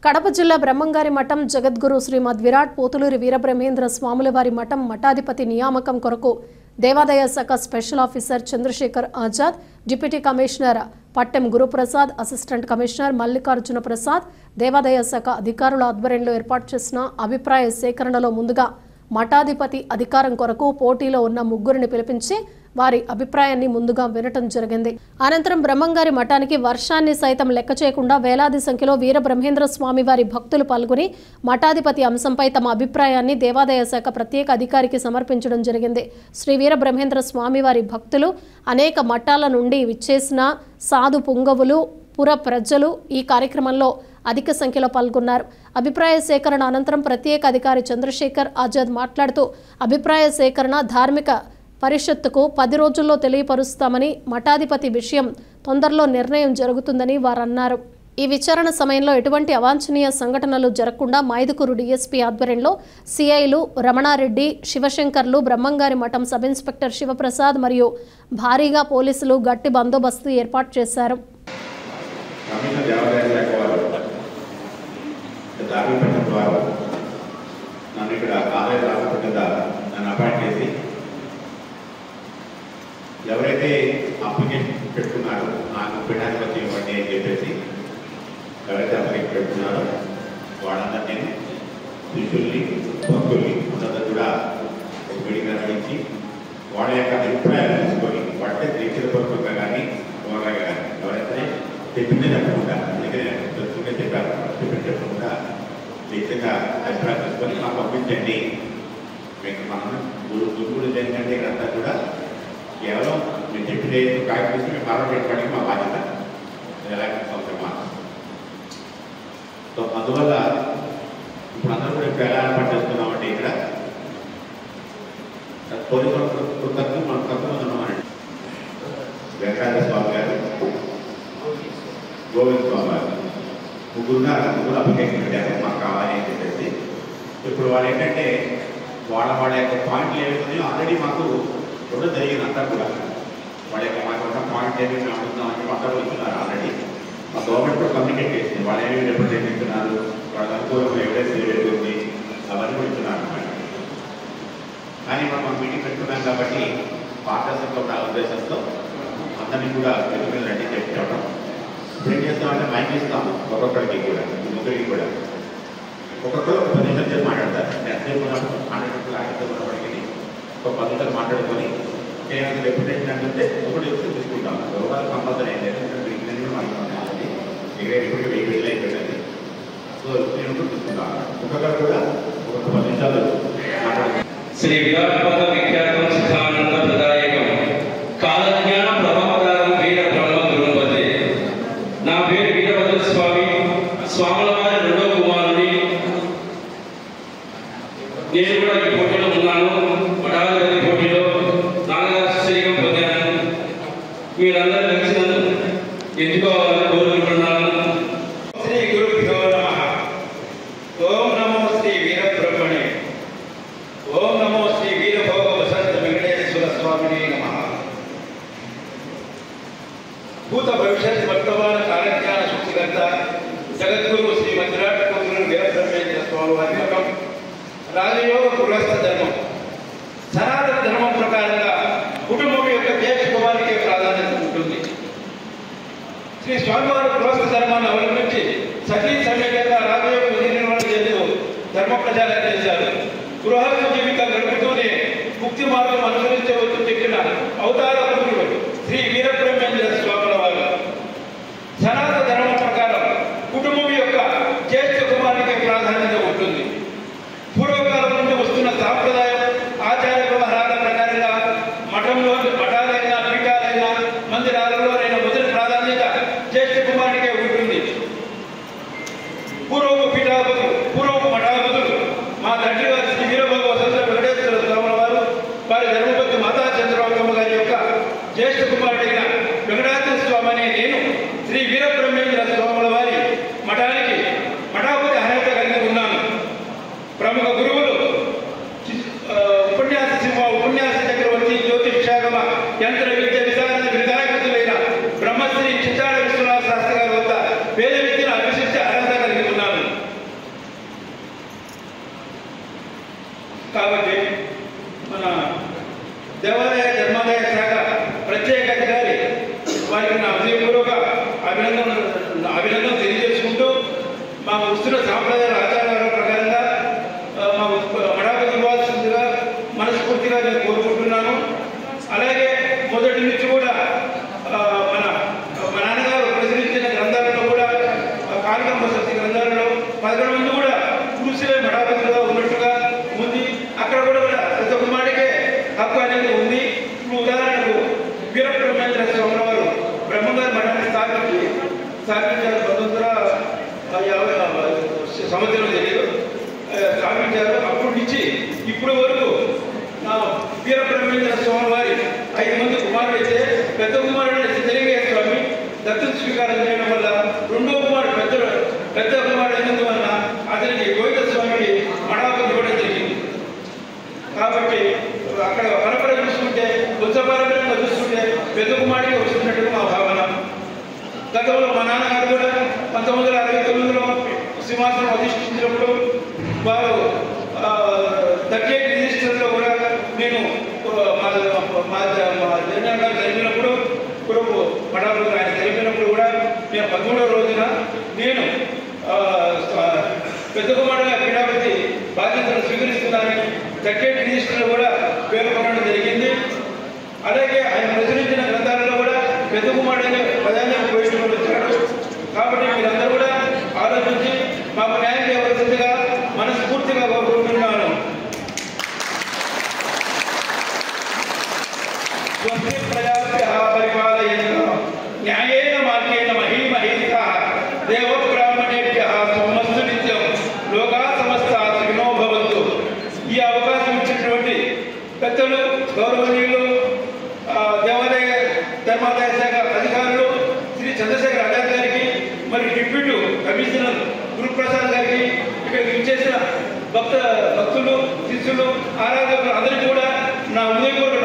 కడప జిల్లా బ్రహ్మంగారి మఠం జగద్గురు శ్రీమద్ విరాట్ పోతులూరి వీరబ్రహ్మేంద్ర స్వాముల వారి మఠం మఠాధిపతి నియామకం కొరకు దేవాదాయ శాఖ special officer Chandrashekar Azad, deputy commissioner Pattem Guruprasad, assistant commissioner Mallikarjuna Prasad, దేవాదాయ శాఖ అధికారుల ఆధ్వర్యంలో ఏర్పాటు చేసిన అభిప్రాయ సేకరణలో ముందుగా మఠాధిపతి అధికారం కొరకు పోటీలో ఉన్న ముగ్గురిని పిలిపించి వారి అభిప్రాయాన్ని ముందుగా వినటం జరిగింది. అనంతరం బ్రహ్మంగారి మఠానికి వర్షాన్ని సైతం లెక్క చేయకుండా వేలాది సంఖ్యలో వీరబ్రహ్మేంద్ర స్వామి వారి భక్తులు పాల్గొని మఠాధిపతి అంశంపై తమ అభిప్రాయాన్ని దేవాదాయ శాఖ ప్రత్యేక అధికారికి సమర్పించడం జరిగింది. శ్రీ వీరబ్రహ్మేంద్ర స్వామి వారి భక్తులు అనేక మఠాల నుండి విచ్చేసిన సాధు పుంగవులు, పుర ప్రజలు ఈ కార్యక్రమంలో అధిక సంఖ్యలో పాల్గొన్నారు. అభిప్రాయ సేకరణ అనంతరం ప్రత్యేక అధికారి చంద్రశేఖర్ ఆజాద్ మాట్లాడుతూ అభిప్రాయ సేకరణ ధార్మిక పరిషత్తుకు 10 రోజుల్లో తెలియపరుస్తామని, మఠాధిపతి విషయం తొందరలో నిర్ణయం జరుగుతుందని వారు అన్నారు. ఈ విచారణ సమయంలో ఎటువంటి అవాంఛనీయ సంఘటనలు జరగకుండా మైదుకూరు డీఎస్పీ ఆధ్వర్యంలో సిఐలు రమణారెడ్డి, శివశంకర్లు, బ్రహ్మంగారి మఠం సబ్ ఇన్స్పెక్టర్ శివప్రసాద్ మరియు భారీగా పోలీసులు గట్టి బందోబస్తు ఏర్పాటు చేశారు. ఎవరైతే అప్లికేషన్ పెట్టుకున్నారో నాకు పీఠాధిపతి ఇవ్వండి అని చెప్పేసి ఎవరైతే అప్లికేషన్ పెట్టుకున్నారో వాళ్ళందరూ నేను శిష్యుల్ని, భక్తుల్ని అందరూ కూడా ఒక మీటింగ్ నిర్వహించి వాళ్ళ యొక్క అభిప్రాయాలు తీసుకొని వాటితే దీక్షపూర్వకంగా కానీ ఓరగా కానీ ఎవరైతే చెప్పిందే చెప్పకుండా తెలుసుకుంటే చెప్పారు చెప్పకుండా దీక్షగా అభిప్రాయం తీసుకొని మాకు పంపించండి. మీకు మనం గురువులు ఏంటంటే ఇక్కడంతా కూడా కేవలం మీరు చెప్పిన కాయ తీసుకుని మరో పెట్టుకోవడానికి మా బాధ్యత ఎలాంటి సంవత్సరం. సో అందువల్ల ఇప్పుడు అందరూ కూడా ఇప్పుడు ఎలా ఏర్పాటు చేస్తున్నామంటే ఇక్కడ పోలీసు కృతజ్ఞతలు మనం తక్కువ ఉన్నామండి. వెంకటేశ్వర స్వామి గారు, గోవింద స్వామి గారు ముగ్గురు అప్లికేషన్ పెట్టారు మాకు కావాలి అని చెప్పేసి. ఇప్పుడు వాళ్ళు ఏంటంటే వాళ్ళ యొక్క పాయింట్లు ఏమవుతున్నాయో ఆల్రెడీ మాకు కూడా జరిగింది. అంతా కూడా వాళ్ళ యొక్క మాకు ఉన్న పాయింట్ ఏమి అడుగుతున్నాం అని అందరూ ఇస్తున్నారు. ఆల్రెడీ మా గవర్నమెంట్ కూడా కమ్యూనికేట్ చేసింది. వాళ్ళు ఏమి రిప్రజెంట్ ఇస్తున్నారు, వాళ్ళకి అనుకూలమైన ఎవిడెన్స్ ఏదైతే ఉంది అవన్నీ కూడా ఇస్తున్నారు అన్నమాట. కానీ మనం మీటింగ్ పెట్టుకున్నాం కాబట్టి పార్టనర్షిప్లో ఉన్న ఉద్దేశంతో అందరినీ కూడా తెలుగు మీద రెడీ చెప్పడం. ఇప్పుడు ఏం చేస్తామంటే మైక్ ఇస్తాము ఒక్కొక్కరికి కూడా, ముగ్గురికి కూడా ఒక్కొక్కరు 10 నిమిషాలు మాట్లాడతారు. ఎంతసేపు ఉన్నప్పుడు మాట్లాడుతున్నప్పటికీ ఒక 10 నిమిషాలు మాట్లాడుకొని ఏమైనా రెప్యుటేషన్ అంటే ఒకటి వచ్చి తీసుకుంటాం. రోగాలు కంపల్సరీ ఏం లేదు, నేను మాట్లాడుతున్నాను. ఇక్కడ ఇప్పటికీ 1000 వేలు అయిపోయింది. సో నేను కూడా తీసుకుంటాను. ఒక్కొక్కరు కూడా ఒక 10 నిమిషాలు మాట్లాడుతున్నాను. శ్రీ విరాట్ విఖ్యాతం సిద్ధానంద ప్రదాయకం కాలజ్ఞాన ప్రభావకారం వీర బ్రహ్మ గురుపతి. నా పేరు వీరభద్ర స్వామి, స్వాముల వారి 2వ కుమారుడి. నేను కూడా ఈ పోటీలో ఉన్నాను. మఠాధిపతి పోటీలో నాన్నగారు శ్రీకం పొందాను. మీరందరూ కలిసినందుకు ఎన్నుకోవాలని కోరుకుంటున్నాను. శ్రీ గురుభ్యో నమః. ఓం నమో శ్రీ వీరబ్రహ్మణే. ఓం నమో శ్రీ వీరభోగ వసంత వెంకటేశ్వర స్వామినే నమః. భూత భవిష్యత్ వర్తమాన కాలజ్ఞాన శక్తిగంత జగద్గురు శ్రీమద్ విరాట్ పోతులూరి వీరబ్రహ్మేంద్ర స్వామి వారి మఠం రాజయోగ గృహస్థ ధర్మం సనాతన ధర్మం ప్రకారంగా కుటుంబం యొక్క దేశభావానికే ప్రాధాన్యత ఉంటుంది. శ్రీ స్వామివారి గృహస్థ ధర్మాన్ని అవలంబించి సతీ సమేతంగా రాజయోగ విధి నిర్వహణ చేస్తూ ధర్మ ప్రచారం చేశారు. గృహస్థ జీవితం గడుపుతూనే ముక్తి మార్గం అనుసరించవద్దు చెప్పిన అవతార పురుషుడు శ్రీ వీరబ్రహ్మేంద్ర స్వాముల వారు సనాతన ధర్మం ప్రకారం కుటుంబం యొక్క జ్యేష్ఠ కుమారునికే ప్రాధాన్యత ఉంటుంది. పూర్వకాలం నుండి వస్తున్న సాంప్రదాయం, ఆచార వ్యవహారాల ప్రకారంగా మఠాలైనా పీఠాలైనా మందిరాలలోనైనా మొదటి ప్రాధాన్యత జ్యేష్ఠ కుమారునికే ఉంటుంది. సాంప్రదాయ ఆచారాల ప్రకారంగా మా మఠాధిపతి ఇవ్వాల్సిందిగా మనస్ఫూర్తిగా నేను కోరుకుంటున్నాను. అలాగే మొదటి నుంచి కూడా మా నాన్నగారు ప్రచురించిన గ్రంథాలలో కూడా కాళికాంబ సత్య గ్రంథాలలో 11 మంది కూడా పురుషులే మఠాధిపతులుగా ఉన్నట్టుగా ఉంది. అక్కడ కూడా ప్రతి ఒక్క మాటకే హక్కు అనేది ఉంది. ఇప్పుడు ఉదాహరణకు వీరబ్రహ్మేంద్ర స్వామి వారు బ్రహ్మంగారి మఠాన్ని స్థాపించారు 1950 సంవత్సరం తెలియదు స్థాపించారు. అప్పటి నుంచి ఇప్పుడు వరకు వీరబ్రహ్మేంద్ర స్వామి వారి 5 మంది కుమారుడు అయితే పెద్ద కుమారుడు సిద్ధలింగయ్య స్వామి దత్తత స్వీకారం చేయడం వల్ల రెండో కుమారుడు పెద్ద కుమారుడు అయినందువల్ల అతనికి గోవింద స్వామికి మఠాధిపతి ఇవ్వడం జరిగింది. కాబట్టి అక్కడ పరంపర చూసుకుంటే వంశపారంపర్యంగా చూసుకుంటే పెద్ద కుమారుడికి వస్తున్నట్టుగా మా భావన. గతంలో మా నాన్నగారు కూడా 1969లో సింహాసనం అధిష్ఠించినప్పుడు వారు 38 రిజిస్టర్లో కూడా నేను జరిగినప్పుడు మఠాధిపతి ఆయన జరిపినప్పుడు కూడా నేను 13వ రోజున నేను పెద్ద కుమారుడుగా పీఠాధిపతి బాధ్యతలు స్వీకరిస్తున్నానని 38 రిజిస్టర్లో కూడా పేర్కొనడం జరిగింది. అలాగే ఆయన ప్రచురించిన గ్రంథాలలో కూడా పెద్ద కుమారుడు ప్రధానంగా పోషించడం వచ్చాడు. కాబట్టి మీరందరూ కూడా ఆలోచించి మాకు న్యాయం చేయవలసిందిగా మనస్ఫూర్తిగా కోరుకుంటున్నాను. న్యాయేన మార్గేణ మహీమహేషాః దేవబ్రాహ్మణేభ్యః సోమస్తు నిత్యం లోకా సమస్తాః సుఖినో భవంతు. ఈ అవకాశం ఇచ్చినటువంటి పెద్దలు గౌరవనీయులు దేవాదాయ ధర్మాదాయ శాఖ అధికారులు శ్రీ చంద్రశేఖర్ ఆచార్య గారికి మరి డిప్యూటీ కమిషనర్ గురుప్రసాద్ గారికి ఇక్కడికి ఇచ్చేసిన భక్తులు శిష్యులు ఆరాధకులు అందరికీ కూడా నా ఉదయపూర్వక